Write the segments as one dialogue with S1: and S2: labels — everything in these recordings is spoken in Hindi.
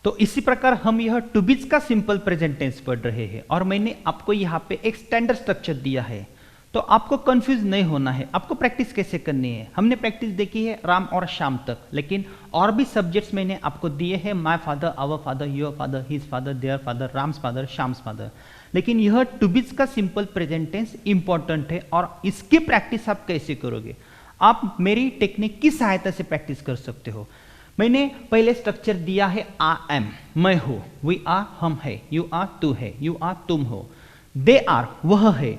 S1: तो इसी प्रकार हम यह टू बीज का सिंपल प्रेजेंट टेंस पढ़ रहे हैं और मैंने आपको यहाँ पे एक स्टैंडर्ड स्ट्रक्चर दिया है, तो आपको कंफ्यूज नहीं होना है। आपको प्रैक्टिस कैसे करनी है, हमने प्रैक्टिस देखी है राम और शाम तक, लेकिन और भी सब्जेक्ट्स मैंने आपको दिए हैं, my father, our father, your father, his father, there father, Ram's father, Shyam's father. लेकिन यह टू बीज का सिंपल प्रेजेंट टेंस इंपॉर्टेंट है और इसकी प्रैक्टिस आप कैसे करोगे, आप मेरी टेक्निक की सहायता से प्रैक्टिस कर सकते हो। मैंने पहले स्ट्रक्चर दिया है आई एम, मैं हूं, वी आर हम है, यू आर तू है, यू आर तुम हो, दे आर वह है,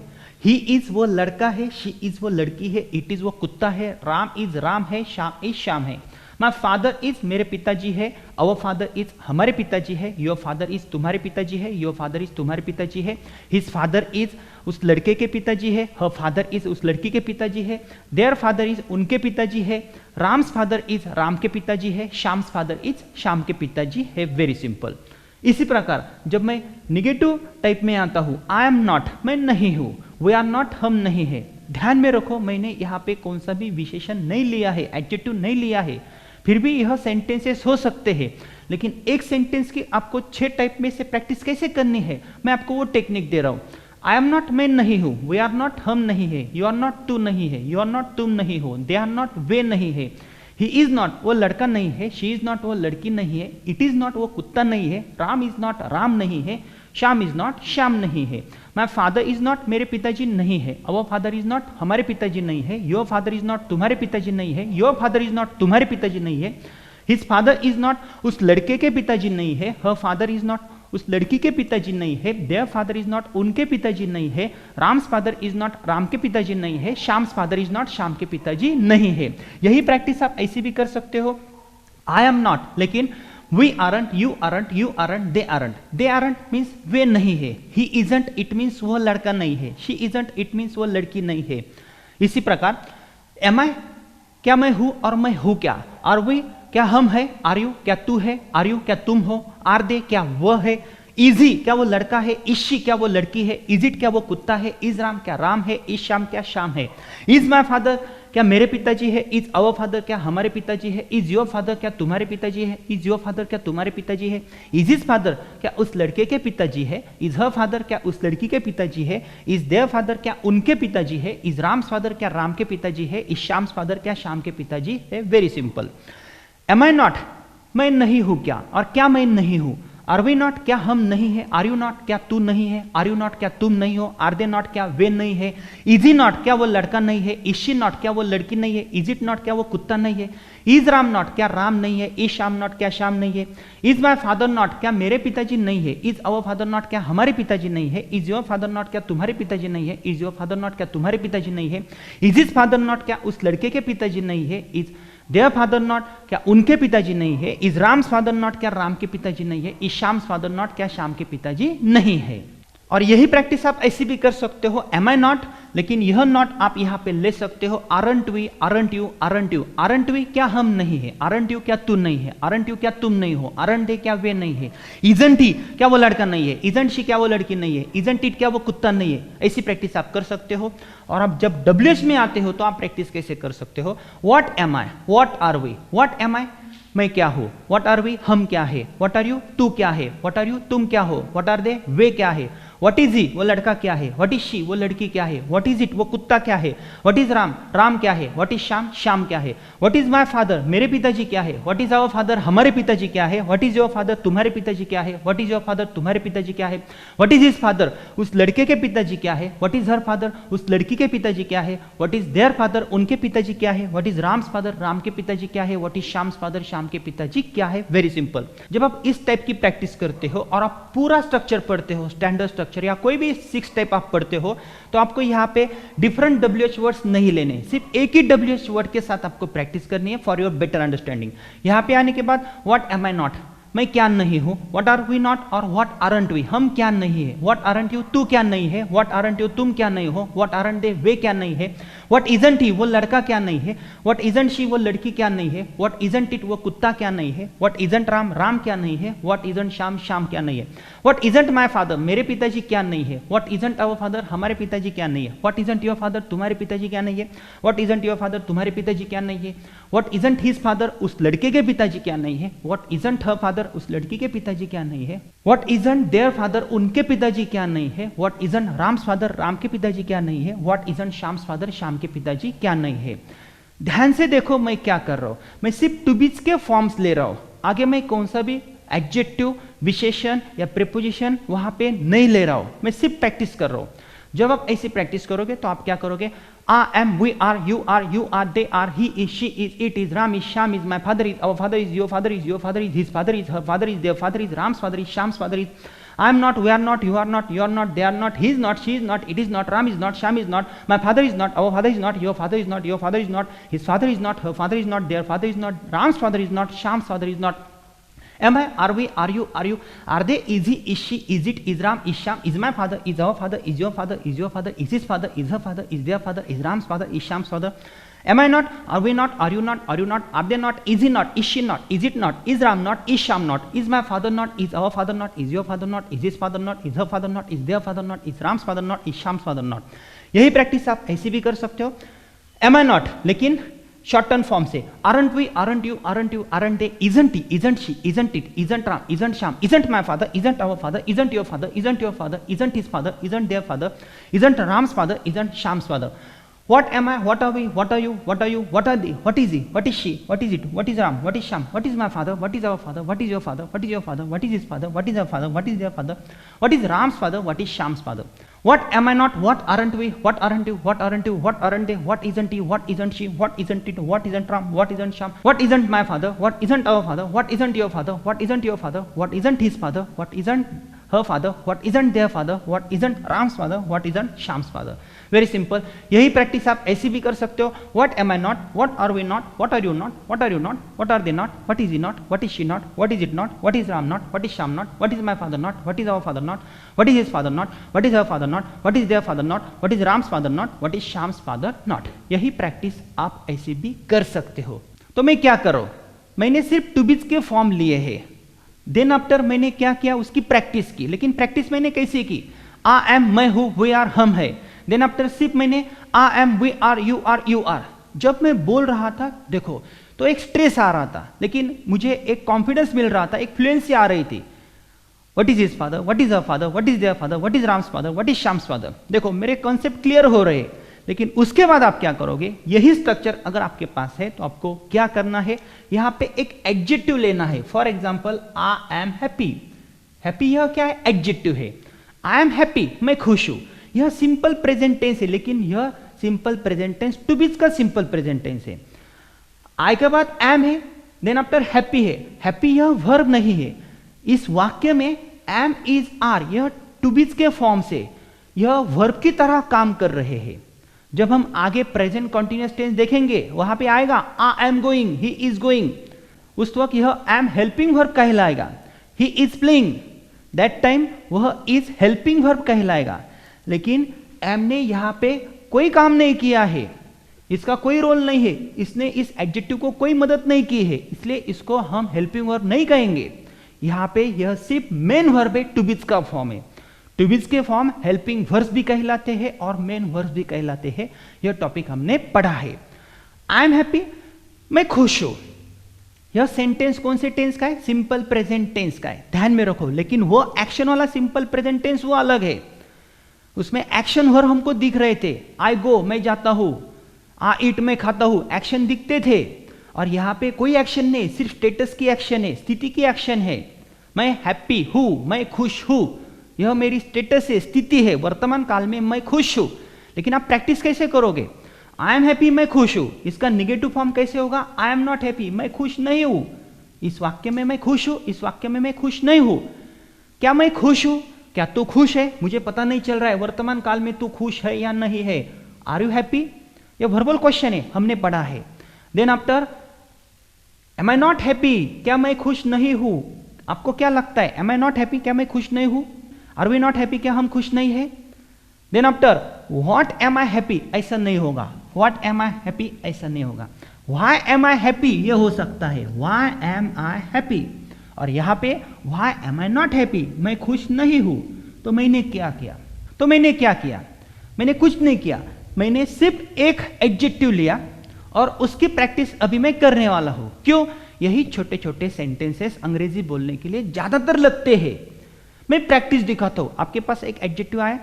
S1: ही इज वो लड़का है, शी इज वो लड़की है, इट इज वो कुत्ता है, राम इज राम है, श्याम इज श्याम है। माय फादर इज मेरे पिताजी है, अवर फादर इज हमारे पिताजी है, योर फादर इज तुम्हारे पिताजी है, योर फादर इज तुम्हारे पिताजी है, हिज फादर इज उस लड़के के पिताजी है, हर फादर इज उस लड़की के पिताजी है, देयर फादर इज उनके पिताजी है, राम्स फादर इज राम के पिताजी है, श्याम्स फादर इज श्याम के पिताजी है। Very simple. इसी प्रकार जब मैं निगेटिव टाइप में आता हूं, आई एम नॉट, मैं नहीं हूं, वी आर नॉट, हम नहीं है। ध्यान में रखो, मैंने यहाँ पे कौन सा भी विशेषण नहीं लिया है, एडजेक्टिव नहीं लिया है, फिर भी यह सेंटेंसेस हो सकते हैं। लेकिन एक सेंटेंस की आपको 6 टाइप में से प्रैक्टिस कैसे करनी है, मैं आपको वो टेक्निक दे रहा हूं। आई एम नॉट, मैं नहीं हूं, वी आर नॉट, हम नहीं है, यू आर नॉट, तू नहीं है, यू आर नॉट, तुम नहीं हो, दे आर नॉट, वे नहीं है, ही इज नॉट, वो लड़का नहीं है, शी इज नॉट, वो लड़की नहीं है, इट इज नॉट, वो कुत्ता नहीं है, राम इज नॉट, राम नहीं है, श्याम इज नॉट, श्याम नहीं है। माय फादर इज नॉट, मेरे पिताजी नहीं है, अवर फादर इज नॉट, हमारे पिताजी नहीं है, योर फादर इज नॉट, तुम्हारे पिताजी नहीं है, योर फादर इज नॉट, तुम्हारे पिताजी नहीं है, हिज फादर इज नॉट, उस लड़के के पिताजी नहीं है, हर फादर इज नॉट, उस लड़की के पिताजी नहीं है, देयर फादर इज नॉट, उनके पिताजी नहीं है, Ram's father is not, Ram के पिताजी नहीं है, Shyam's father is not, Shyam के पिताजी नहीं है। यही प्रैक्टिस आप ऐसी भी कर सकते हो। आई एम नॉट, लेकिन we aren't, you aren't, you aren't, they aren't. They aren't means वे नहीं है, ही इजंट, इट मीन्स वह लड़का नहीं है, शी इजंट, इट मीन्स वह लड़की नहीं है। इसी प्रकार एम आई, क्या मैं हूं और मैं हूं क्या, आर वी, क्या हम है, आर यू, क्या तू है, आर यू, क्या तुम हो, आर दे, क्या वह है, इजी, क्या वो लड़का है, इज शी, क्या वो लड़की है, इज इट, क्या वो कुत्ता है, इज राम, क्या राम है, इज श्याम, क्या श्याम है, इज माय फादर, क्या मेरे पिताजी है, इज अवर फादर, क्या हमारे पिताजी है, इज योर फादर, क्या तुम्हारे पिताजी है, इज योर फादर, क्या तुम्हारे पिताजी है, इज हिज फादर, क्या उस लड़के के पिताजी है, इज हर फादर, क्या उस लड़की के पिताजी है, इज देयर फादर, क्या उनके पिताजी है, इज राम्स फादर, क्या राम के पिताजी है, इज श्याम्स फादर, क्या श्याम के पिताजी है। Very simple. Am I not, मैं नहीं हूं क्या, और क्या मैं नहीं हूं, आर वी नॉट, क्या हम नहीं है, आर यू नॉट, क्या तू नहीं है, आर यू नॉट, क्या तुम नहीं हो, आर दे नॉट, क्या वे नहीं है, इज ही नॉट, क्या वो लड़का नहीं है, इज शी नॉट, क्या वो लड़की नहीं है, इज इट नॉट, क्या वो कुत्ता नहीं है, इज राम नॉट, क्या राम नहीं है, इज श्याम नॉट, क्या श्याम नहीं है, इज माय फादर नॉट, क्या मेरे पिताजी नहीं है, इज अवर फादर नॉट, क्या हमारे पिताजी नहीं है, इज योर फादर नॉट, क्या तुम्हारे पिताजी नहीं है, इज योर फादर नॉट, क्या तुम्हारे पिताजी नहीं है, इज हिज फादर नॉट, क्या उस लड़के के पिताजी नहीं है, इज देयर फादर नॉट, क्या उनके पिताजी नहीं है, इज राम्स फादर नॉट, क्या राम के पिताजी नहीं है, इज श्याम्स फादर नॉट, क्या श्याम के पिताजी नहीं है। और यही प्रैक्टिस आप ऐसी भी कर सकते हो, एम आई नॉट, लेकिन यह नॉट आप यहां पे ले सकते हो aren't we, aren't you, aren't you. Aren't we, क्या हम नहीं है, आरंट यू, क्या तू नहीं है, आरंट यू, क्या तुम नहीं हो, आरंट दे, क्या वे नहीं है, इजंट ही, क्या वो लड़का नहीं है, इजंट शी, क्या वो लड़की नहीं है, इजंट इट, क्या वो कुत्ता नहीं है। ऐसी प्रैक्टिस आप कर सकते हो। और आप जब डब्ल्यूएच में आते हो तो आप प्रैक्टिस कैसे कर सकते हो, what am I, what are we, what am I, मैं क्या हूं, व्हाट आर वी, हम क्या है, व्हाट आर यू, तू क्या है, व्हाट आर यू, तुम क्या हो, व्हाट आर दे, वे क्या है, व्हाट इज ही, वो लड़का क्या है, व्हाट इज शी, वो लड़की क्या है, व्हाट इज इट, वो कुत्ता क्या है, व्हाट इज राम, राम क्या है, व्हाट इज श्याम, श्याम क्या है, व्हाट इज माय फादर, मेरे पिताजी क्या है, व्हाट इज आवर फादर, हमारे पिताजी क्या है, व्हाट इज योर फादर, तुम्हारे पिताजी क्या है, व्हाट इज योर फादर, तुम्हारे पिताजी क्या है, व्हाट इज हिज फादर, उस लड़के के पिताजी क्या है, व्हाट इज हर फादर, उस लड़की के पिताजी क्या है, व्हाट इज देयर फादर, उनके पिताजी क्या है, what is Ram's father, Ram के पिताजी क्या है, what is Shyam's father, Shyam के पिताजी क्या है। Very simple. जब आप इस टाइप की प्रैक्टिस करते हो और आप पूरा स्ट्रक्चर पढ़ते हो, स्टैंडर्ड स्ट्रक्चर या कोई भी 6 टाइप आप पढ़ते हो, तो आपको यहाँ पे डिफरेंट डब्ल्यूएच वर्ड्स नहीं लेने, सिर्फ एक ही डब्ल्यूएच वर्ड के साथ आपको प्रैक्टिस करनी है फॉर योर बेटर अंडरस्टैंडिंग। यहाँ पे आने के बाद व्हाट एम आई नॉट, मैं क्या नहीं हूं, व्हाट आर वी नॉट, और व्हाट आरंट वी, हम क्या नहीं है, व्हाट आरंट यू, तू क्या नहीं है, व्हाट आरंट यू, तुम क्या नहीं हो, व्हाट आरंट दे, वे क्या नहीं है, व्हाट इजंट ही, वो लड़का क्या नहीं है, व्हाट इजंट शी, वो लड़की क्या नहीं है, व्हाट इजंट इट, वो कुत्ता क्या नहीं है, व्हाट इजंट राम, राम क्या नहीं है, व्हाट इजंट श्याम, श्याम क्या नहीं है, व्हाट इजंट माय फादर, मेरे पिताजी क्या नहीं है, व्हाट इजंट अवर फादर, हमारे पिताजी क्या नहीं है, व्हाट इजंट योर फादर, तुम्हारे पिताजी क्या नहीं है, व्हाट इजंट योर फादर, तुम्हारे पिताजी क्या नहीं है, व्हाट इजंट हिज फादर, उस लड़के के पिताजी क्या नहीं है, व्हाट इजंट हर फादर, उस लड़की के पिताजी क्या नहीं है, व्हाट इजंट देयर फादर, उनके पिताजी क्या नहीं है, what isn't Ram's father, Ram के पिताजी क्या नहीं है, what isn't Shyam's father, Shyam के पिताजी क्या नहीं है। ध्यान से देखो मैं क्या कर रहा हूं, मैं सिर्फ टू बीज के फॉर्म्स ले रहा हूं, आगे मैं कौन सा भी एडजेक्टिव, विशेषण या प्रीपोजिशन वहां पे नहीं ले रहा हूं, मैं सिर्फ प्रैक्टिस कर रहा हूं। जब आप ऐसी प्रैक्टिस करोगे तो आप क्या करोगे, I am, we are, you are, they are, he is, she is, it is, Ram is, Shyam is, my father is, our father is, your father is, your father is, his father is, her father is, their father is, Ram's father is, Shyam's father is, I am not, we are not, you are not, you are not, they are not, he is not, she is not, it is not, Ram is not, Sham is not, my father is not, our father is not, your father is not, your father is not, his father is not, her father is not, their father is not, Ram's father is not, Sham's father is not. Am I, are we, are you, are they, is he, is she, is it, is Ram, is Sham, is my father, is our father, is your father, is your father, is his father, is her father, is their father, is Ram's father, is Sham's father. Am I not? Are we not? Are you not? Are you not? Are they not? Is he not? Is she not? Is it not? Is Ram not? Is Sham not? Is my father not? Is our father not? Is your father not? Is his father not? Is her father not? Is their father not? Is Ram's father not? Is Sham's father not? यही प्रैक्टिस आप ऐसी भी कर सकते हो। Am I not? लेकिन शॉर्ट टर्म फॉर्म से aren't we, aren't you, aren't they, isn't he, isn't she, isn't it, isn't Ram, isn't Sham, isn't my father, isn't our father, isn't your father, isn't your father, isn't his father, isn't their father, isn't Ram's father, isn't Sham's father. What am I? What are we? What are you? What are you? What are they? What is he? What is she? What is it? What is Ram? What is Sham? What is my father? What is our father? What is your father? What is your father? What is his father? What is our father? What is their father? What is Ram's father? What is Sham's father? What am I not? What aren't we? What aren't you? What aren't you? What aren't they? What isn't he? What isn't she? What isn't it? What isn't Ram? What isn't Sham? What isn't my father? What isn't our father? What isn't your father? What isn't your father? What isn't his father? What isn't her father? What isn't their father? What isn't Ram's father? What isn't Sham's father? Very simple. यही प्रैक्टिस आप ऐसी भी कर सकते हो। What am I not, what are we not, what are you not, what are you not, what are they not, what is he not, what is she not, what is it not, what is Ram not, what is Shyam not, what is my father not, what is our father not, what is his father not, what is her father not, what is their father not, what is Ram's father not, what is Shyam's father not. यही प्रैक्टिस आप ऐसे भी कर सकते हो। तो मैं क्या करूं, मैंने सिर्फ टू बीज के फॉर्म लिए हैं, देन आफ्टर मैंने क्या किया, उसकी प्रैक्टिस की। लेकिन प्रैक्टिस मैंने कैसे की, आई एम, मैं हूं, वी आर, हम है। देन आफ्टर सिर्फ मैंने I am, we are, you are. जब मैं बोल रहा था देखो तो एक स्ट्रेस आ रहा था, लेकिन मुझे एक कॉन्फिडेंस मिल रहा था, एक फ्लुएंसी आ रही थी। What is his father, what is her father, what is their father, what is Ram's father, what is Shyam's father. देखो मेरे कॉन्सेप्ट क्लियर हो रहे हैं। लेकिन उसके बाद आप क्या करोगे, यही स्ट्रक्चर अगर आपके पास है तो आपको क्या करना है, यहां पे एक एडजेक्टिव लेना है। For example I am happy. Happy यह क्या है, एडजेक्टिव है। आई एम हैप्पी, मैं खुश हूं, यह सिंपल प्रेजेंट टेंस है, लेकिन यह सिंपल प्रेजेंट टेंस टू बीज का सिंपल प्रेजेंट टेंस है। आई के बाद एम है, देन आफ्टर हैप्पी है। हैप्पी यह वर्ब नहीं है। इस वाक्य में एम, इज, आर यह टू बीज के फॉर्म से यह वर्ब की तरह काम कर रहे हैं। जब हम आगे प्रेजेंट कॉन्टिन्यूअस टेंस देखेंगे वहां पे आएगा I am going, he is going, उस वक्त यह एम हेल्पिंग वर्ब कहलाएगा। He is playing, that time वह इज हेल्पिंग वर्ब कहलाएगा। लेकिन एम ने यहां पे कोई काम नहीं किया है, इसका कोई रोल नहीं है, इसने इस एडजेक्टिव को कोई मदद नहीं की है, इसलिए इसको हम हेल्पिंग वर्ब नहीं कहेंगे। यहां पे यह सिर्फ मेन वर्ब है, टू बीज का फॉर्म है। टू बीज के फॉर्म हेल्पिंग वर्ब्स भी कहलाते हैं और मेन वर्ब्स भी कहलाते हैं। यह टॉपिक हमने पढ़ा है। आई एम हैप्पी, मैं खुश हूं, यह सेंटेंस कौन से टेंस का है, सिंपल प्रेजेंट टेंस का है, ध्यान में रखो। लेकिन वो एक्शन वाला सिंपल प्रेजेंट टेंस वो अलग है, उसमें एक्शन वर्ब हमको दिख रहे थे। आई गो, मैं जाता हूं, आई ईट, मैं खाता हूं, एक्शन दिखते थे। और यहां पे कोई एक्शन नहीं, सिर्फ स्टेटस की एक्शन है, स्थिति की एक्शन है। मैं हैप्पी हूं, मैं खुश हूं, यह मेरी स्टेटस है, स्थिति है, वर्तमान काल में मैं खुश हूं। लेकिन आप प्रैक्टिस कैसे करोगे, आई एम हैप्पी, मैं खुश हूं, इसका निगेटिव फॉर्म कैसे होगा, आई एम नॉट हैप्पी, मैं खुश नहीं हूं। इस वाक्य में मैं खुश हूं, इस वाक्य में मैं खुश नहीं हूं। क्या मैं खुश हूं, क्या तू खुश है, मुझे पता नहीं चल रहा है वर्तमान काल में तू खुश है या नहीं है। आर यू हैप्पी, यह वर्बल क्वेश्चन है, हमने पढ़ा है। Then after am I not happy, क्या मैं खुश नहीं हूं। आपको क्या लगता है, एम आई नॉट हैप्पी, क्या मैं खुश नहीं हूं। आर वी नॉट हैप्पी, क्या हम खुश नहीं है। Then after what am I happy, ऐसा नहीं होगा। व्हाट एम आई हैप्पी ऐसा नहीं होगा। व्हाई एम आई हैप्पी ये हो सकता है, व्हाई एम आई हैप्पी। और यहाँ पे why am I not happy, मैं खुश नहीं हूं। तो मैंने क्या किया? मैंने कुछ नहीं किया, मैंने सिर्फ एक एडजेक्टिव लिया और उसकी प्रैक्टिस अभी मैं करने वाला हूं। क्यों? यही छोटे छोटे सेंटेंसेस अंग्रेजी बोलने के लिए ज्यादातर लगते हैं। मैं प्रैक्टिस दिखाता हूं। आपके पास एक एडजेक्टिव आए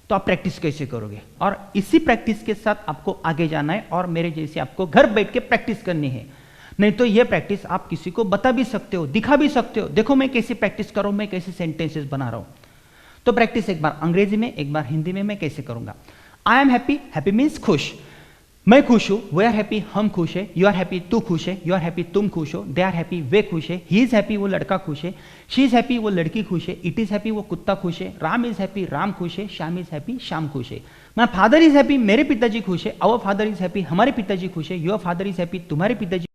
S1: तो आप प्रैक्टिस कैसे करोगे, और इसी प्रैक्टिस के साथ आपको आगे जाना है और मेरे जैसे आपको घर बैठ के प्रैक्टिस करनी है। नहीं तो ये प्रैक्टिस आप किसी को बता भी सकते हो, दिखा भी सकते हो, देखो मैं कैसे प्रैक्टिस कर रहा हूं, मैं कैसे सेंटेंसेस बना रहा हूं। तो प्रैक्टिस एक बार अंग्रेजी में, एक बार हिंदी में मैं कैसे करूंगा। I am happy, happy means खुश, मैं खुश हूं। वी आर हैप्पी, हम खुश है। यू आर हैप्पी, तू खुश है। यू आर हैप्पी, तुम खुश हो। दे आर हैप्पी, वे खुश है। ही इज हैप्पी, वो लड़का खुश है। शी इज हैप्पी, वो लड़की खुश है। इट इज हैप्पी, वो कुत्ता खुश है। राम इज हैप्पी, राम खुश है। श्याम इज हैप्पी, श्याम खुश है। माय फादर इज हैप्पी, मेरे पिताजी खुश है। आवर फादर इज हैप्पी, हमारे पिताजी खुश है। योर फादर इज हैप्पी, तुम्हारे पिताजी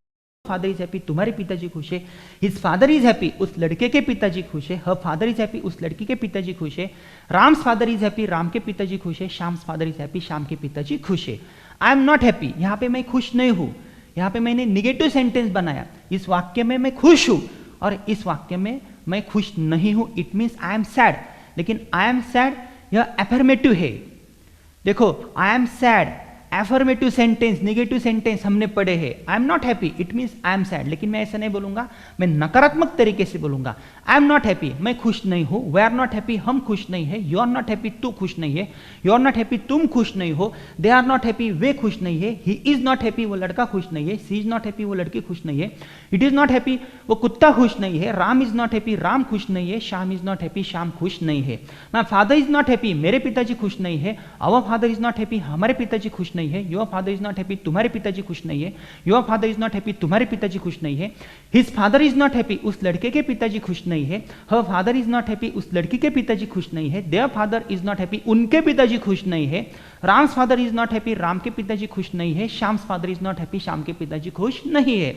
S1: फादर इज हैप्पी, तुम्हारे पिताजी खुश है। हिज फादर इज हैप्पी, उस लड़के के पिताजी खुश है। हर फादर इज हैप्पी, उस लड़की के पिताजी खुश है। Ram's father is happy, Ram के पिताजी खुश है। Shyam's father is happy, Shyam के पिताजी खुश है। आई एम नॉट हैप्पी, यहां पे मैं खुश नहीं हूं। यहां पे मैंने निगेटिव सेंटेंस बनाया। इस वाक्य में मैं खुश हूं और इस वाक्य में मैं खुश नहीं हूं। It means I am sad. लेकिन आई एम सैड यह एफर्मेटिव है। देखो, I am sad affirmative sentence, negative sentence हमने पढ़े हैं। आई am not happy, it means I am sad. लेकिन मैं ऐसा नहीं बोलूंगा, मैं नकारात्मक तरीके से बोलूंगा। आई एम नॉट हैप्पी, मैं खुश नहीं हूं। वी आर नॉट हैप्पी, हम खुश नहीं है। यू आर नॉट हैप्पी, तू खुश नहीं है। यू आर नॉट हैप्पी, तुम खुश नहीं हो। दे आर नॉट हैप्पी, वे खुश नहीं है। ही इज नॉट हैप्पी, वो लड़का खुश नहीं है। सी इज नॉट हैप्पी, वो लड़की खुश नहीं है। इट इज नॉट हैप्पी, वो कुत्ता खुश नहीं है। Ram is not happy, Ram खुश नहीं है। Shyam is not happy, Shyam खुश नहीं है। My father is not happy, मेरे पिताजी खुश नहीं है। Our father is not happy, हमारे पिताजी खुश नहीं है। Your father is not happy, तुम्हारे पिताजी खुश नहीं है। Your father is not happy, तुम्हारे पिताजी खुश नहीं है। His father is not happy, उस लड़के के पिताजी खुश नहीं है। हर फादर इज नॉट हैप्पी, उस लड़की के पिताजी खुश नहीं है। There father is not happy, उनके पिताजी खुश नहीं है। Ram's father is not happy, Ram के पिताजी खुश नहीं है। Shyam's father is not happy, Shyam के पिताजी खुश नहीं है।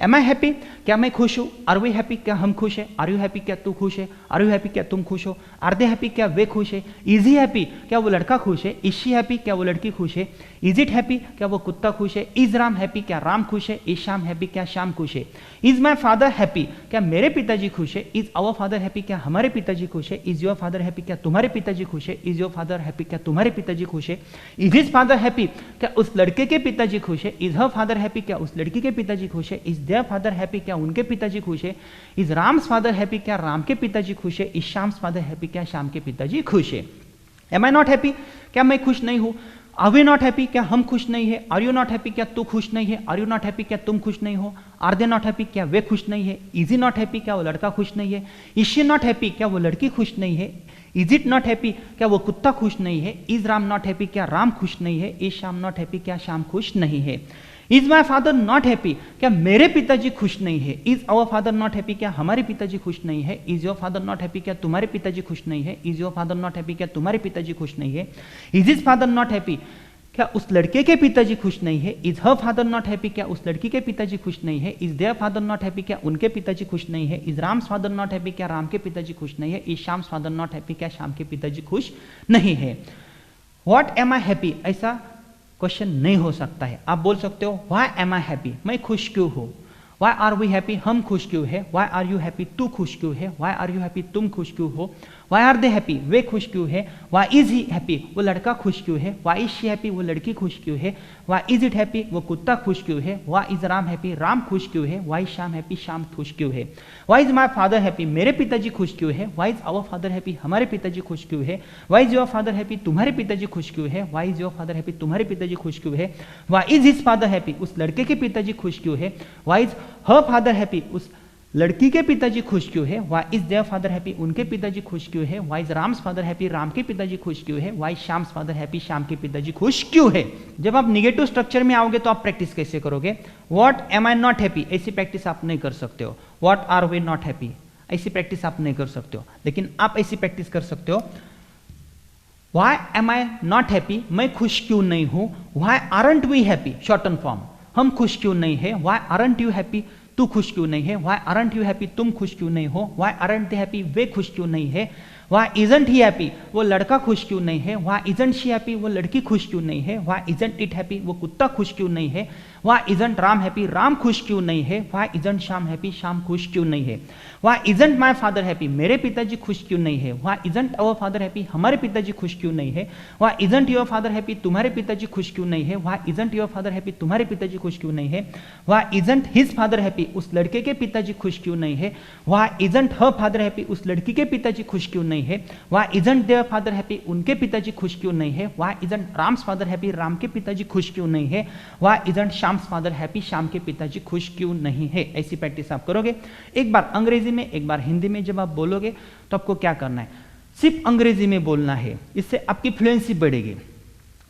S1: एम आई हैप्पी, क्या मैं खुश हूं। आर वी हैप्पी, क्या हम खुश है। आर यू हैप्पी, क्या तू खुश है। आर यू हैप्पी, क्या तुम खुश हो। आर दे हैप्पी, क्या वे खुश है। इज ही हैप्पी, क्या वो लड़का खुश है। इज शी हैप्पी, क्या वो लड़की खुश है। इज इट हैप्पी, क्या वो कुत्ता खुश है। इज राम हैप्पी, क्या राम खुश है। इज श्याम हैप्पी, क्या श्याम खुश है। इज माई फादर हैप्पी, क्या मेरे पिताजी खुश है। इज आवर फादर हैप्पी, क्या हमारे पिताजी खुश है। इज योर फादर हैप्पी, क्या तुम्हारे पिताजी खुश है। इज योर फादर हैप्पी, क्या तुम्हारे पिताजी खुश है। इज हिज फादर हैप्पी, क्या उस लड़के के पिताजी खुश है। इज हर फादर हैप्पी, क्या उस लड़की के पिताजी खुश है। इज देयर फादर हैप्पी, क्या उनके पिताजी खुश है। इज राम्स फादर हैप्पी, क्या राम के पिताजी खुश है। इज श्याम्स फादर हैप्पी, क्या श्याम के पिताजी खुश है। एम आई नॉट हैप्पी, क्या मैं खुश नहीं हूं। आर वी नॉट हैप्पी, क्या हम खुश नहीं है। आर यू नॉट हैप्पी, क्या तू खुश नहीं है। आर यू नॉट हैप्पी, क्या तुम खुश नहीं हो। आर दे नॉट हैप्पी, क्या वे खुश नहीं है। इज ही नॉट हैप्पी, क्या वो लड़का खुश नहीं है। इज शी नॉट हैप्पी, क्या वो लड़की खुश नहीं है। इज इट नॉट हैप्पी, क्या वो कुत्ता खुश नहीं है। इज राम नॉट हैप्पी, क्या राम खुश नहीं है। इज श्याम नॉट हैप्पी, क्या श्याम खुश नहीं है। Is my father not happy, क्या मेरे पिताजी खुश नहीं है। Is our father not happy, क्या हमारे पिताजी खुश नहीं है। Is your father not happy, क्या तुम्हारे पिताजी खुश नहीं है। Is your father not happy, क्या तुम्हारे पिताजी खुश नहीं है। Is his father not happy, क्या उस लड़के के पिताजी खुश नहीं है। Is her father not happy, क्या उस लड़की के पिताजी खुश नहीं है। Is their father not happy, क्या उनके पिताजी खुश नहीं है। Is Ram's father not happy, क्या राम के पिताजी खुश नहीं है। Is Shyam's father not happy, क्या श्याम के पिताजी खुश नहीं है। व्हाट एम आई हैप्पी, ऐसा क्वेश्चन नहीं हो सकता है। आप बोल सकते हो व्हाई एम आई हैप्पी, मैं खुश क्यों हूं। व्हाई आर वी हैप्पी, हम खुश क्यों है। व्हाई आर यू हैप्पी, तू खुश क्यों है। व्हाई आर यू हैप्पी, तुम खुश क्यों हो। व्हाई आर दे हैप्पी, वे खुश क्यों है। व्हाई इज ही हैप्पी, वो लड़का खुश क्यों है। व्हाई इज शी हैप्पी, वो लड़की खुश क्यों है। व्हाई इज इट हैप्पी, वो कुत्ता खुश क्यों है। Why is Ram happy, Ram खुश क्यों है। व्हाई श्याम हैप्पी, श्याम खुश क्यों है। Why is my father happy, मेरे पिताजी खुश क्यों है। Why is our father happy, हमारे पिताजी खुश क्यों है। Why is your father happy, तुम्हारे पिताजी खुश क्यों है। Why is your father happy, तुम्हारे पिताजी खुश क्यों है। Why is his father happy, उस लड़के के पिताजी खुश क्यों है। Why is her father happy, उस लड़की के पिताजी खुश क्यों है। Why is their father happy, उनके पिताजी खुश क्यों है। Why is Ram's father happy, Ram के पिताजी खुश क्यों है। Why Shyam's father happy, Shyam के पिताजी खुश क्यों है। जब आप निगेटिव स्ट्रक्चर में आओगे तो आप प्रैक्टिस कैसे करोगे। What am I not happy, ऐसी प्रैक्टिस आप नहीं कर सकते हो। What are we not happy, ऐसी प्रैक्टिस आप नहीं कर सकते हो। लेकिन आप ऐसी प्रैक्टिस कर सकते हो, why am I not happy, मैं खुश क्यों नहीं हूं। Why aren't we happy, shorten form, हम खुश क्यों नहीं है। व्हाई आरंट यू हैप्पी, तू खुश क्यों नहीं है। व्हाई आरंट यू हैप्पी, तुम खुश क्यों नहीं हो। व्हाई आरंट दे हैप्पी, वे खुश क्यों नहीं है। Why isn't he happy? वो लड़का खुश क्यों नहीं है? Why isn't she happy? वो लड़की खुश क्यों नहीं है? Why isn't it happy? वो कुत्ता खुश क्यों नहीं है? Why isn't Ram happy? Ram खुश क्यों नहीं है? Why isn't Shyam happy? Shyam खुश क्यों नहीं है? Why isn't my father happy? मेरे पिताजी खुश क्यों नहीं है? Why isn't our father happy? हमारे पिताजी खुश क्यों नहीं है? Why isn't your father happy? तुम्हारे पिताजी खुश क्यों नहीं है? Why isn't your father happy? तुम्हारे पिताजी खुश क्यों नहीं है? Why isn't his father happy? उस लड़के के पिताजी खुश क्यों नहीं है? Why isn't her father happy? उस लड़की के पिताजी खुश क्यों नहीं है? Why isn't their father happy? उनके पिताजी खुश क्यों नहीं है? Why isn't Ram's father happy? Ram के पिताजी खुश क्यों नहीं है? Why isn't Shyam's father happy? Shyam के पिताजी खुश क्यों नहीं है? ऐसी प्रैक्टिस आप करोगे। एक बार अंग्रेजी में, एक बार हिंदी में जब आप बोलोगे तो आपको क्या करना है, सिर्फ अंग्रेजी में बोलना है, इससे आपकी फ्लुएंसी बढ़ेगी।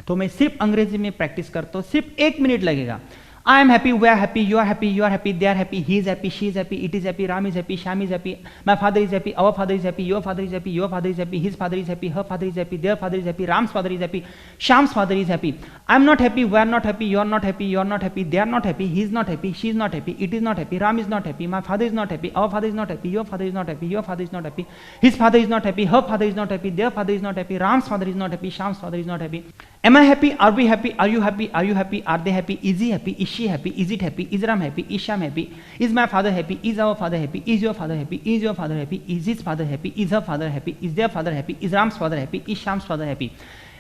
S1: तो मैं सिर्फ अंग्रेजी में प्रैक्टिस करता हूँ, सिर्फ 1 मिनट लगेगा। I am happy, we are happy, you are happy, you are happy, they are happy, he is happy, she is happy, it is happy, Ram is happy, Shyam is happy, my father is happy, our father is happy, your father is happy, your father is happy, his father is happy, her father is happy, their father is happy, Ram's father is happy, Shyam's father is happy. I am not happy, we are not happy, you are not happy, you are not happy, they are not happy, he is not happy, she is not happy, it is not happy, Ram is not happy, my father is not happy, our father is not happy, your father is not happy, your father is not happy, his father is not happy, her father is not happy, their father is not happy, Ram's father is not happy, Shyam's father is not happy. Am I happy? Are we happy? Are you happy? Are you happy? Are they happy? Is he happy? Is she happy? Is it happy? Is Ram happy? Is Shyam happy? Is my father happy? Is our father happy? Is your father happy? Is your father happy? Is his father happy? Is her father happy? Is their father happy? Is Ram's father happy? Is Shyam's father happy?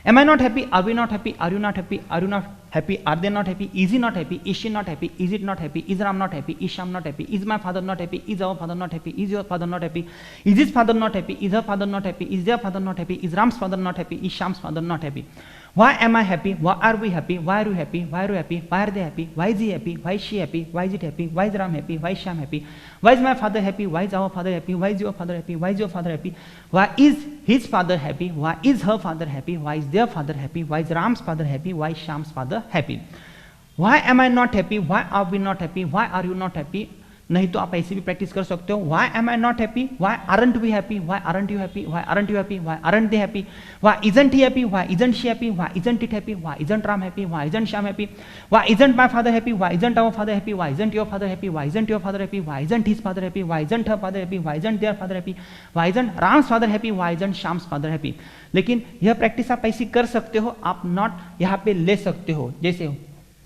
S1: Am I not happy? Are we not happy? Are you not happy? Are you not happy? Are they not happy? Is he not happy? Is she not happy? Is it not happy? Is Ram not happy? Is Shyam not happy? Is my father not happy? Is our father not happy? Is your father not happy? Is his father not happy? Is her father not happy? Is their father not happy? Is Ram's father not happy? Is Shyam's father not happy? Why am I happy? Why are we happy? Why are you happy? Why are you happy? Why are they happy? Why is he happy? Why is she happy? Why is it happy? Why is Ram happy? Why is Shyam happy? Why is my father happy? Why is our father happy? Why is your father happy? Why is your father happy? Why is his father happy? Why is her father happy? Why is their father happy? Why is Ram's father happy? Why is Shyam's father happy? Why am I not happy? Why are we not happy? Why are you not happy? नहीं तो आप ऐसी भी प्रैक्टिस कर सकते हो। Why am I not happy? Why aren't we happy? Why aren't you happy? Why aren't you happy? Why aren't they happy? Why isn't he happy? Why isn't she happy? Why isn't it happy? Why isn't Ram happy? Why isn't Shyam happy? Why isn't my father happy? Why isn't our father happy? Why isn't your father happy? Why isn't your father happy? Why isn't his father happy? Why isn't her father happy? Why isn't their father happy? Why isn't Ram's father happy? Why isn't Shyam's father happy? लेकिन यह प्रैक्टिस आप ऐसी कर सकते हो, आप नॉट यहाँ पे ले सकते हो। जैसे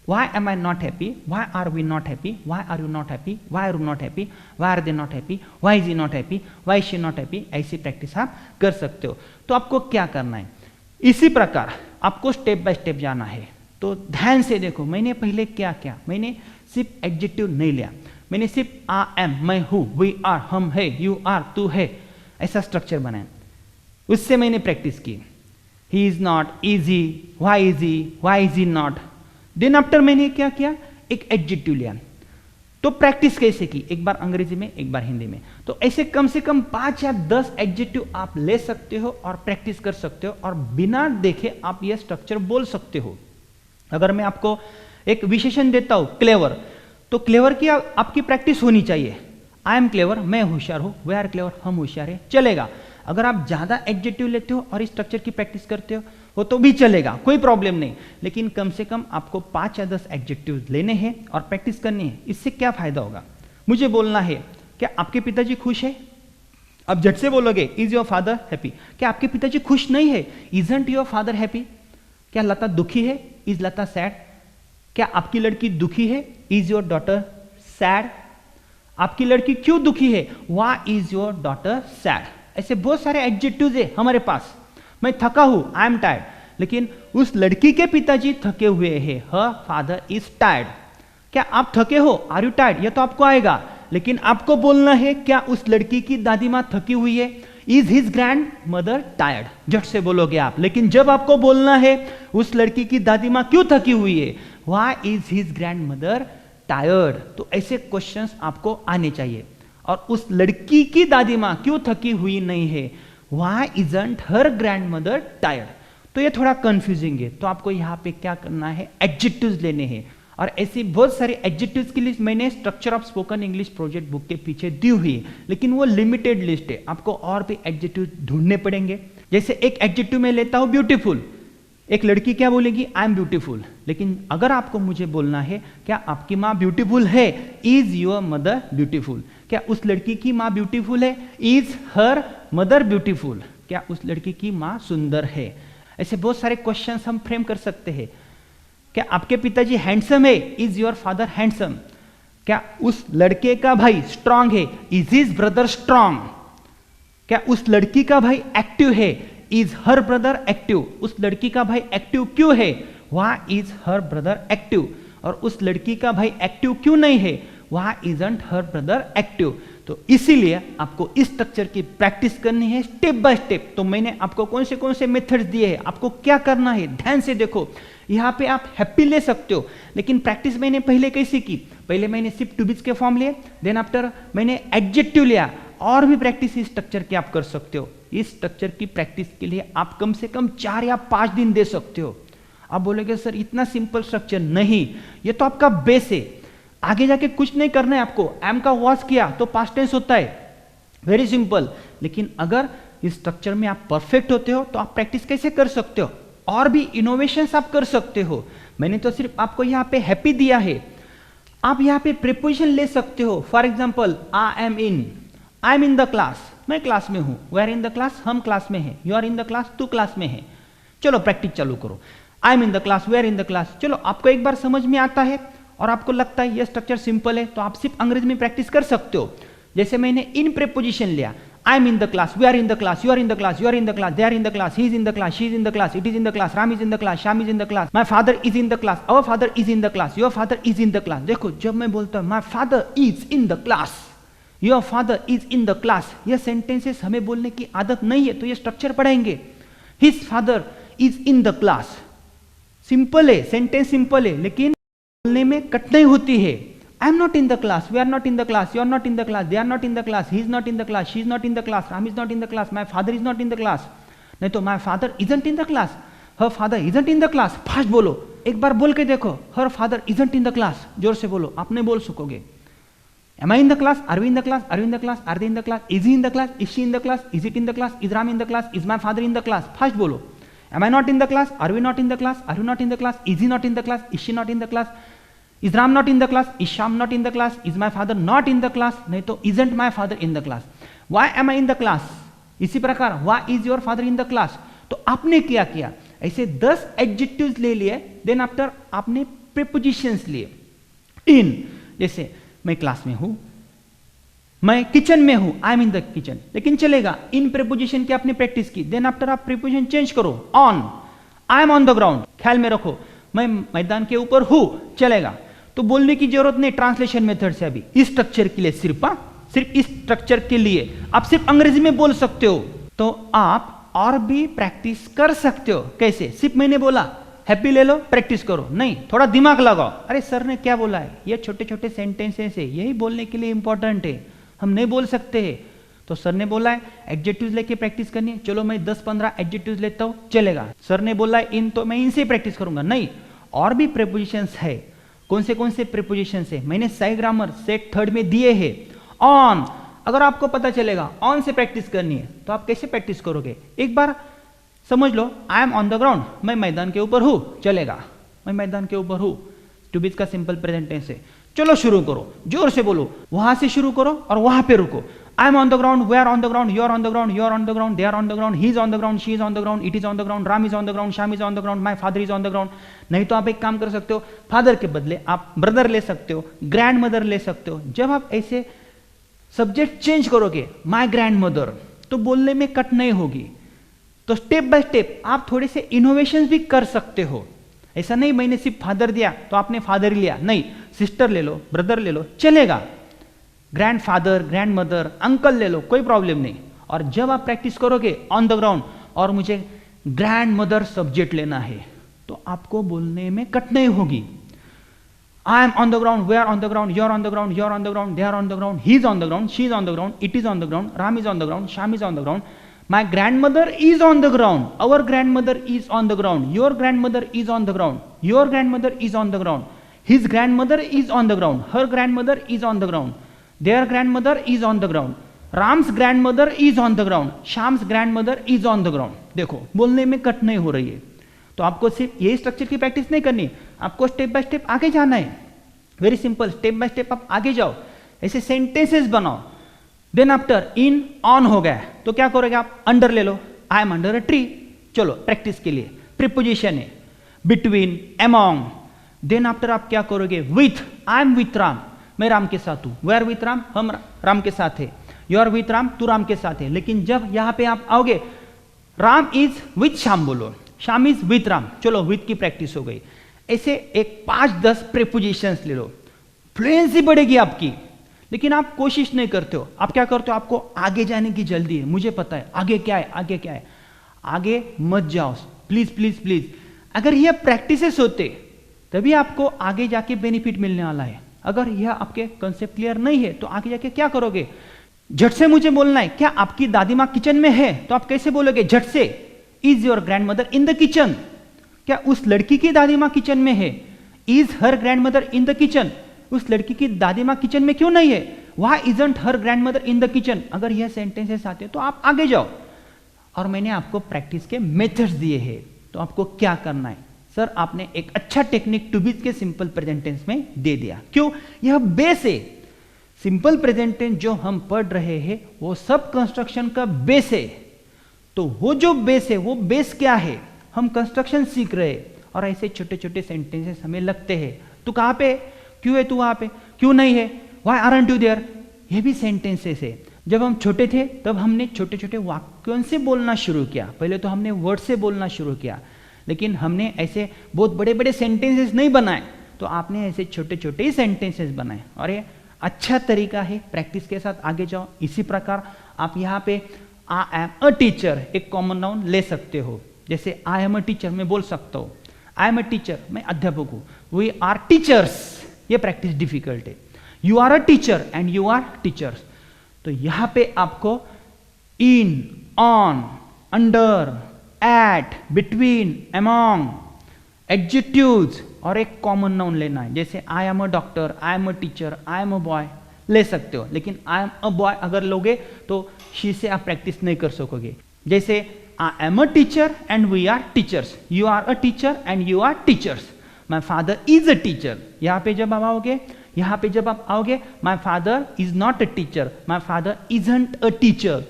S1: Why am I not happy? Why are we not happy? Why are you not happy? Why are you not happy? Why are they not happy? Why is he not happy? Why is she not happy? ऐसी प्रैक्टिस आप कर सकते हो। तो आपको क्या करना है, इसी प्रकार आपको स्टेप बाय स्टेप जाना है। तो ध्यान से देखो, मैंने पहले क्या किया, मैंने सिर्फ एडजेक्टिव नहीं लिया, मैंने सिर्फ आई एम, मैं हूँ, वी आर, हम है, यू आर, तू है, ऐसा स्ट्रक्चर बनाया। उससे मैंने प्रैक्टिस की। He is not, is he, why is he not. Then after मैंने क्या किया, एक एडजेक्टिव लिया। तो प्रैक्टिस कैसे की, एक बार अंग्रेजी में, एक बार हिंदी में। तो ऐसे कम से कम 5 या 10 एडजेक्टिव आप ले सकते हो और प्रैक्टिस कर सकते हो, और बिना देखे आप ये स्ट्रक्चर बोल सकते हो। अगर मैं आपको एक विशेषण देता हूं क्लेवर, तो क्लेवर की आपकी प्रैक्टिस होनी चाहिए। आई एम क्लेवर, मैं होशियार हूं, वे आर क्लेवर, हम होशियार है, चलेगा। अगर आप ज्यादा एडजेक्टिव लेते हो और इस स्ट्रक्चर की प्रैक्टिस करते हो वो तो भी चलेगा, कोई प्रॉब्लम नहीं। लेकिन कम से कम आपको 5 या 10 एडजेक्टिव लेने हैं और प्रैक्टिस करनी है। इससे क्या फायदा होगा, मुझे बोलना है, क्या आपके पिताजी खुश है? अब झट से बोलोगे इज योर फादर हैप्पी। क्या आपके पिताजी खुश नहीं है? Isn't your father happy. क्या लता दुखी है? Is Lata sad. क्या आपकी लड़की दुखी है? Is your daughter sad. आपकी लड़की क्यों दुखी है? Why is your daughter sad. ऐसे बहुत सारे एडजेक्टिव्स है हमारे पास। मैं थका हूं, आई एम टायर्ड, लेकिन उस लड़की के पिताजी थके हुए हैं, हर फादर इज टायर्ड। क्या आप थके हो? Are you tired? यह तो आपको आएगा, लेकिन आपको बोलना है क्या उस लड़की की दादी माँ थकी हुई है? Is his grand mother tired. झट से बोलोगे आप। लेकिन जब आपको बोलना है उस लड़की की दादी माँ क्यों थकी हुई है, why is his grand mother tired, तो ऐसे क्वेश्चंस आपको आने चाहिए। और उस लड़की की दादी माँ क्यों थकी हुई नहीं है, why isn't her grand mother tired. तो ये थोड़ा कंफ्यूजिंग है, तो आपको यहाँ पे क्या करना है, एडजेक्टिव्स लेने हैं। और ऐसी बहुत सारे एडजेक्टिव्स की लिस्ट मैंने structure of spoken English project book के पीछे दी हुई है, लेकिन वो लिमिटेड लिस्ट है, आपको और भी एडजेक्टिव ढूंढने पड़ेंगे। जैसे एक एडजेक्टिव में लेता हूं ब्यूटीफुल, एक लड़की क्या बोलेगी, आई एम ब्यूटीफुल। लेकिन अगर आपको मुझे बोलना है क्या आपकी माँ ब्यूटीफुल है, इज योर मदर ब्यूटीफुल। क्या उस लड़की की माँ ब्यूटीफुल है, इज हर मदर ब्यूटीफुल। क्या उस लड़की की माँ सुंदर है? ऐसे बहुत सारे क्वेश्चंस हम फ्रेम कर सकते हैं। क्या आपके पिताजी हैंडसम है? Is your father handsome? क्या उस लड़के का भाई स्ट्रांग है? Is his brother strong? क्या उस लड़की का भाई एक्टिव है? Is her brother active? उस लड़की का भाई एक्टिव क्यों है? Why is her brother active? और उस लड़की का भाई एक्टिव क्यों नहीं है? Why isn't her brother active? तो इसीलिए आपको इस स्ट्रक्चर की प्रैक्टिस करनी है स्टेप बाय स्टेप। तो मैंने आपको कौन से मेथड्स दिए हैं, आपको क्या करना है, ध्यान से देखो। यहाँ पे आप हैप्पी ले सकते हो, लेकिन प्रैक्टिस मैंने पहले कैसे की? पहले मैंने सिर्फ टू बीच के फॉर्म लिए, देन आफ्टर मैंने एडजेक्टिव लिया। और भी प्रैक्टिस इस स्ट्रक्चर की आप कर सकते हो। इस स्ट्रक्चर की प्रैक्टिस के लिए आप कम से कम 4 या 5 दिन दे सकते हो। आप बोलोगे सर इतना सिंपल स्ट्रक्चर, नहीं, ये तो आपका बेस है, आगे जाके कुछ नहीं करना है आपको। एम का वॉज किया तो पास्ट टेंस होता है, वेरी सिंपल। लेकिन अगर इस स्ट्रक्चर में आप परफेक्ट होते हो तो आप प्रैक्टिस कैसे कर सकते हो? और भी इनोवेशंस आप कर सकते हो। मैंने तो सिर्फ आपको यहाँ पे हैप्पी दिया है, आप यहाँ पे प्रीपोजिशन ले सकते हो। For example, I am in the class, मैं क्लास में हूं। We are in the class, हम क्लास में हैं। You are in the class, तू क्लास में है। चलो प्रैक्टिस चालू करो। I am in the class, we are in the class. चलो आपको एक बार समझ में आता है और आपको लगता है ये स्ट्रक्चर सिंपल है, तो आप सिर्फ अंग्रेजी में प्रैक्टिस कर सकते हो। जैसे मैंने इन प्रीपोजिशन लिया, I am in the class, we are in the class, you are in the class, you are in the class, they are in the class, he is in the class, she is in the class, it is in the class, Ram is in the class, Shyam is in the class, my father is in the class, our father is in the class, your father is in the class. देखो, जब मैं बोलता हूं my father is in the class, your father is in the class, ये सेंटेंसेस हमें बोलने की आदत नहीं है, तो ये स्ट्रक्चर पढ़ाएंगे। His father is in the class, simple है, सेंटेंस सिंपल है, लेकिन बोलने में कठिनाई होती है। I am not in the class, we are not in the class, you are not in the class, they are not in the class, he is not in the class, she is not in the class, Ram is not in the class, my father is not in the class. नहीं तो my father isn't in the class, her father isn't in the class. Fast बोलो, एक बार बोल के देखो, her father isn't in the class. जोर से बोलो, आप नहीं बोल सकोगे। Am I in the class? Are we in the class? Are you in the class? Are they in the class? Is he in the class? Is she in the class? Is it in the class? Is Ram in the class? Is my father in the class? Fast bolo. Am I not in the class? Are we not in the class? Are you not in the class? Is he not in the class? Is she not in the class? Is Ram not in the class? Is Sham not in the class? Is my father not in the class? नहीं तो isn't my father in the class? Why am I in the class? इसी प्रकार why is your father in the class? तो आपने क्या किया? ऐसे 10 adjectives ले लिए, then after आपने prepositions लिए। in, जैसे मैं क्लास में हूं, मैं किचन में हूं, आई एम इन द किचन, लेकिन चलेगा। इन प्रीपोजिशन की आपने प्रैक्टिस की, देन आफ्टर आप प्रीपोजिशन चेंज करो। On, I am on the ground, ख्याल में रखो मैं मैदान के ऊपर हूं, चलेगा। तो बोलने की जरूरत नहीं ट्रांसलेशन मेथड से। अभी इस स्ट्रक्चर के लिए सिर्फ इस स्ट्रक्चर के लिए आप सिर्फ अंग्रेजी में बोल सकते हो। तो आप और भी प्रैक्टिस कर सकते हो। कैसे? सिर्फ मैंने बोला हैप्पी ले लो, प्रैक्टिस करो, नहीं, थोड़ा दिमाग लगाओ। अरे सर ने क्या बोला है, ये छोटे छोटे सेंटेंसेस है, यही बोलने के लिए इंपॉर्टेंट है, हम नहीं बोल सकते हैं। तो सर ने बोला है एडजेक्टिव्स लेके प्रैक्टिस करनी है, चलो मैं 10-15 एडजेक्टिव्स लेता हूं, चलेगा। सर ने बोला है इन, तो मैं इनसे प्रैक्टिस करूंगा, नहीं, और भी प्रीपोजिशंस है। कौन से प्रीपोजिशंस है मैंने सही ग्रामर सेट 3 में दिए हैं। ऑन, अगर आपको पता चलेगा ऑन से प्रैक्टिस करनी है, तो आप कैसे प्रैक्टिस करोगे? एक बार समझ लो, I am on the ground, मैं मैदान के ऊपर हूं, चलेगा, मैं मैदान के ऊपर हूं, टू बीच का सिंपल प्रेजेंट टेंस है। चलो शुरू करो, जोर से बोलो, वहां से शुरू करो और वहां पे रुको। I am on the ground, we are on the ground, you are on the ground, you are on the ground, they are on the ground, he is on the ground, she is on the ground, it is on the ground, Ram is on the ground, Shyam is on the ground, my father is on the ground. नहीं तो आप एक काम कर सकते हो, फादर के बदले आप ब्रदर ले सकते हो, ग्रैंड मदर ले सकते हो। जब आप ऐसे सब्जेक्ट चेंज करोगे, माय ग्रैंड मदर, तो बोलने में कठिनाई होगी। तो स्टेप बाय स्टेप आप थोड़े से इनोवेशन भी कर सकते हो। ऐसा नहीं मैंने सिर्फ फादर दिया तो आपने फादर ही लिया, नहीं, सिस्टर ले लो, ब्रदर ले लो, चलेगा। Grand father, grand mother, uncle ले लो, कोई प्रॉब्लम नहीं। और जब आप प्रैक्टिस करोगे ऑन द ग्राउंड और मुझे ग्रैंड मदर सब्जेक्ट लेना है, तो आपको बोलने में कठिनाई होगी। I am on the ground, we are on the ground, you are on the ground, you are on the ground, they are on the ground, he is on the ground, she is on the ground, it is on the ground, Ram is on the ground, Shyam is on the ground, my grandmother is on the ground, our grandmother is on the ground, your grandmother is on the ground, your grandmother is on the ground, his grandmother is on the ground, her grandmother is on the ground, their grandmother is on the ground, Ram's grandmother is on the ground, Sham's grandmother is on the ground। देखो बोलने में कठिनाई हो रही है, तो आपको सिर्फ यही स्ट्रक्चर की प्रैक्टिस नहीं करनी, आपको स्टेप बाय स्टेप आगे जाना है। Very simple, step by step आप आगे जाओ, ऐसे सेंटेंसेस बनाओ। देन आफ्टर इन ऑन हो गया तो क्या करोगे आप? अंडर ले लो, I am under a tree. चलो प्रैक्टिस के लिए प्रीपोजिशन है बिटवीन, अमॉन्ग, देन आफ्टर आप क्या करोगे with, I am with Ram, मैं राम के साथ हूं। वेयर विथ राम, हम राम के साथ है। यू आर विथ राम, तू राम के साथ है। लेकिन जब यहां पे आप आओगे राम इज विथ श्याम बोलो, श्याम इज विथ राम, चलो विथ की प्रैक्टिस हो गई। ऐसे एक 5-10 प्रीपोजिशंस ले लो, फ्लुएंसी बढ़ेगी आपकी। लेकिन आप कोशिश नहीं करते हो, आप क्या करते हो, आपको आगे जाने की जल्दी है, मुझे पता है आगे क्या है, आगे क्या है। आगे मत जाओ प्लीज प्लीज प्लीज। अगर यह प्रैक्टिसेस होते तभी आपको आगे जाके बेनिफिट मिलने वाला है। अगर यह आपके कंसेप्ट क्लियर नहीं है तो आगे जाके क्या करोगे, झट से मुझे बोलना है। क्या आपकी दादी माँ किचन में है तो आप कैसे बोलोगे झट से, is your grand mother in the kitchen. क्या उस लड़की की दादी माँ किचन में है, is her grand mother in the kitchen. उस लड़की की दादी माँ किचन में क्यों नहीं है, why isn't her grand mother in the kitchen. अगर यह सेंटेंसेस आते हैं तो आप आगे जाओ। और मैंने आपको प्रैक्टिस के मेथड्स दिए हैं, तो आपको क्या करना है, सर आपने एक अच्छा टेक्निक टू बी के सिंपल प्रेजेंट टेंस में दे दिया। क्यों, यह बेस है। सिंपल प्रेजेंट टेंस जो हम पढ़ रहे हैं वो सब कंस्ट्रक्शन का बेस है। तो वो जो बेस है, वो बेस क्या है, हम कंस्ट्रक्शन सीख रहे हैं। और ऐसे छोटे छोटे सेंटेंसेस हमें लगते हैं, तू कहां पे, क्यों है तू वहां पे, क्यों नहीं है, व्हाई आरंट यू देयर, ये भी सेंटेंसेस है। जब हम छोटे थे तब हमने छोटे छोटे वाक्यों से बोलना शुरू किया। पहले तो हमने वर्ड से बोलना शुरू किया, लेकिन हमने ऐसे बहुत बड़े बड़े सेंटेंसेस नहीं बनाए, तो आपने ऐसे छोटे छोटे ही सेंटेंसेस बनाए। और ये अच्छा तरीका है, प्रैक्टिस के साथ आगे जाओ। इसी प्रकार आप यहाँ पे आई एम अ टीचर एक कॉमन नाउन ले सकते हो। जैसे आई एम अ टीचर मैं बोल सकता हूँ, आई एम अ टीचर मैं अध्यापक हूँ, वी आर टीचर्स, ये प्रैक्टिस डिफिकल्ट है। You are a teacher and you are teachers. तो यहां पे आपको in, on, under, at, between, among, adjectives और एक कॉमन नाउन लेना है। जैसे I am a doctor, I am a teacher, I am a boy ले सकते हो। लेकिन आई एम अ बॉय अगर लोगे तो शी से आप प्रैक्टिस नहीं कर सकोगे। जैसे I am a teacher and we are teachers, you are a teacher and you are teachers, my father is a teacher. यहां पे जब आप आओगे my father is not a teacher, my father isn't a teacher,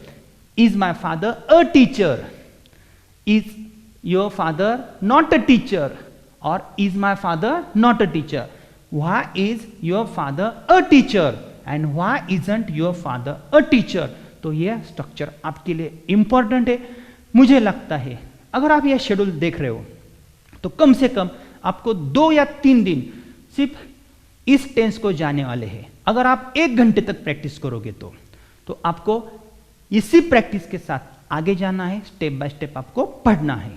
S1: is my father a teacher, is your father not a teacher, और is my father not a teacher, why is your father a teacher and why isn't your father a teacher. तो यह स्ट्रक्चर आपके लिए इंपॉर्टेंट है। मुझे लगता है अगर आप यह शेड्यूल देख रहे हो तो कम से कम आपको 2 या 3 दिन सिर्फ इस टेंस को जाने वाले हैं। अगर आप 1 घंटे तक प्रैक्टिस करोगे तो आपको इसी प्रैक्टिस के साथ आगे जाना है, स्टेप बाय स्टेप आपको पढ़ना है।